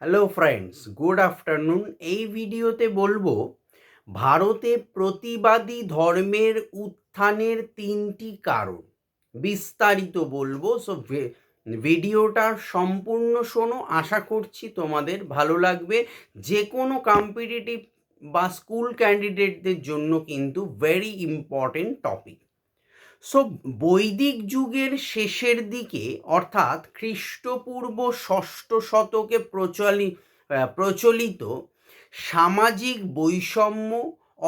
Hello friends, good afternoon. এই ভিডিওতে বলবো ভারতে প্রতিবাদী ধর্মের উত্থানের 3টি কারণ। বিস্তারিত বলবো। ভিডিওটা সম্পূর্ণ শোনো, আশা করছি তোমাদের ভালো লাগবে। যে কোনো কম্পিটিটিভ বা স্কুল ক্যান্ডিডেটদের জন্য কিন্তু ভেরি ইম্পর্টেন্ট টপিক। বৈদিক যুগের শেষের দিকে অর্থাৎ খ্রিস্টপূর্ব ষষ্ঠ শতকে প্রচলিত সামাজিক বৈষম্য,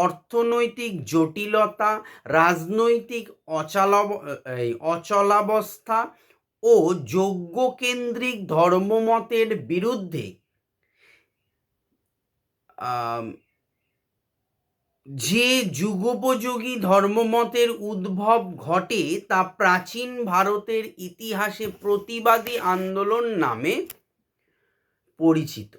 অর্থনৈতিক জটিলতা, রাজনৈতিক অচলাবস্থা ও যজ্ঞকেন্দ্রিক ধর্মমতের বিরুদ্ধে যে যুগোপযোগী ধর্মমতের উদ্ভব ঘটে তা প্রাচীন ভারতের ইতিহাসে প্রতিবাদী আন্দোলন নামে পরিচিত।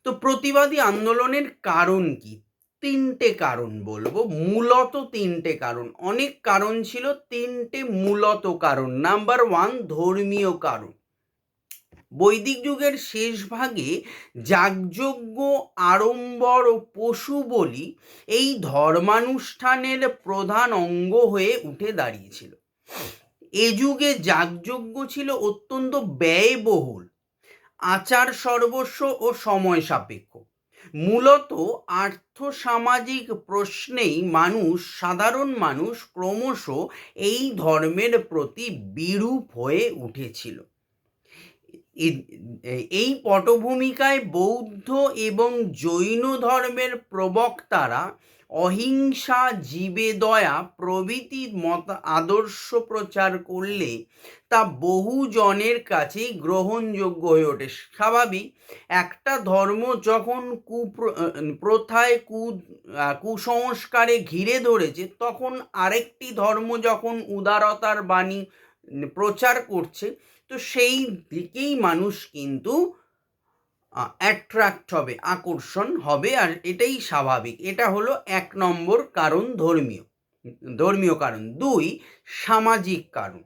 তো প্রতিবাদী আন্দোলনের কারণ কি? 3টে কারণ বলবো, মূলত 3টে কারণ। অনেক কারণ ছিল, 3টে মূলত কারণ। নাম্বার 1, ধর্মীয় কারণ। বৈদিক যুগের শেষ ভাগে যাগযজ্ঞ, আড়ম্বর ও পশু বলি এই ধর্মানুষ্ঠানের প্রধান অঙ্গ হয়ে উঠে দাঁড়িয়েছিল। এ যুগে যাগযজ্ঞ ছিল অত্যন্ত ব্যয়বহুল, আচার সর্বস্ব ও সময় সাপেক্ষ। মূলত আর্থসামাজিক প্রশ্নেই সাধারণ মানুষ ক্রমশ এই ধর্মের প্রতি বিরূপ হয়ে উঠেছিল। এই পটভূমিকায় বৌদ্ধ এবং জৈন ধর্মের প্রবক্তারা অহিংসা, জীবে দয়া প্রভৃতি আদর্শ প্রচার করলে তা বহু জনের কাছেই গ্রহণযোগ্য হয়ে ওঠে। স্বাভাবিক, একটা ধর্ম যখন প্রথায় কুসংস্কারে ঘিরে ধরেছে, তখন আরেকটি ধর্ম যখন উদারতার বাণী প্রচার করছে, তো সেই দিকেই মানুষ কিন্তু অ্যাট্রাক্ট হবে, আকর্ষণ হবে, আর এটাই স্বাভাবিক। এটা হলো 1 নম্বর কারণ, ধর্মীয় কারণ। 2, সামাজিক কারণ।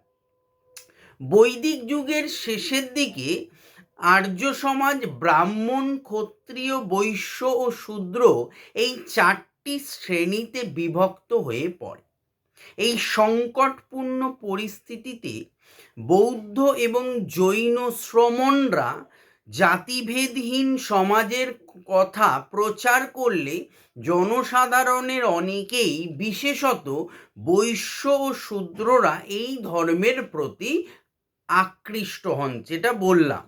বৈদিক যুগের শেষের দিকে আর্য সমাজ ব্রাহ্মণ, ক্ষত্রিয়, বৈশ্য ও শূদ্র এই 4টি শ্রেণীতে বিভক্ত হয়ে পড়ে। এই সংকটপূর্ণ পরিস্থিতিতে বৌদ্ধ এবং জৈন শ্রমণরা জাতিভেদহীন সমাজের কথা প্রচার করলে জনসাধারণের অনেকেই, বিশেষত বৈশ্য ও শূদ্ররা এই ধর্মের প্রতি আকৃষ্ট হন। যেটা বললাম,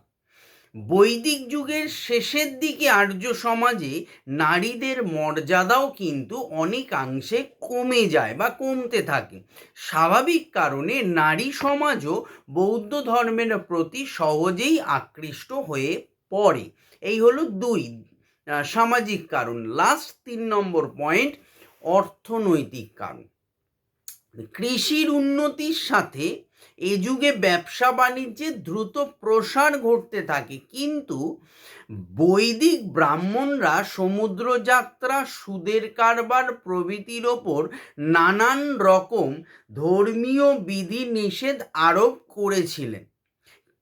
বৈদিক যুগের শেষের দিকে আর্য সমাজে নারীদের মর্যাদাও কিন্তু অনেকাংশে কমে যায় বা কমতে থাকে। স্বাভাবিক কারণে নারী সমাজও বৌদ্ধ ধর্মের প্রতি সহজেই আকৃষ্ট হয়ে পড়ে। এই হলো 2, সামাজিক কারণ। লাস্ট 3 নম্বর পয়েন্ট, অর্থনৈতিক কারণ। কৃষির উন্নতির সাথে এ যুগে ব্যবসা বাণিজ্যের দ্রুত প্রসার ঘটতে থাকে, কিন্তু বৈদিক ব্রাহ্মণরা সমুদ্রযাত্রা, সুদের কারবার প্রভৃতির ওপর নানান রকম ধর্মীয় বিধি নিষেধ আরোপ করেছিলেন।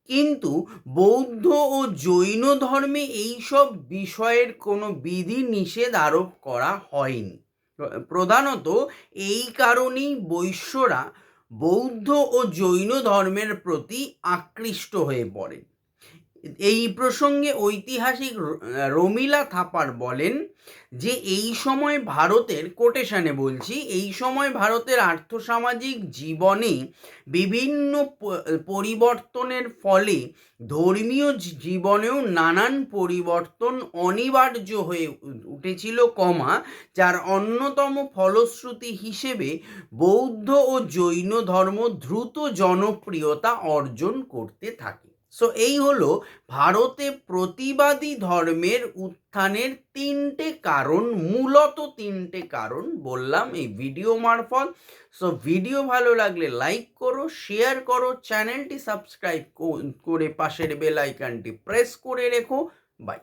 কিন্তু বৌদ্ধ ও জৈন ধর্মে এইসব বিষয়ের কোনো বিধি নিষেধ আরোপ করা হয়নি। প্রধানত এই কারণেই বৈশ্যরা বৌদ্ধ ও জৈন ধর্মের প্রতি আকৃষ্ট হয়ে পড়ে। এই প্রসঙ্গে ঐতিহাসিক রমিলা থাপার বলেন যে এই সময় ভারতের, কোটেশনে বলছি, এই সময় ভারতের আর্থসামাজিক জীবনে বিভিন্ন পরিবর্তনের ফলে ধর্মীয় জীবনেও নানান পরিবর্তন অনিবার্য হয়ে উঠেছিল, যার অন্যতম ফলশ্রুতি হিসেবে বৌদ্ধ ও জৈন ধর্ম দ্রুত জনপ্রিয়তা অর্জন করতে থাকে। এই হলো ভারতে প্রতিবাদী ধর্মের উত্থানের 3টে কারণ, মূলত 3টে কারণ বললাম এই ভিডিও মারফত। ভিডিও ভালো লাগলে লাইক করো, শেয়ার করো, চ্যানেলটি সাবস্ক্রাইব করে পাশের বেল আইকনটি প্রেস করে রেখো। বাই।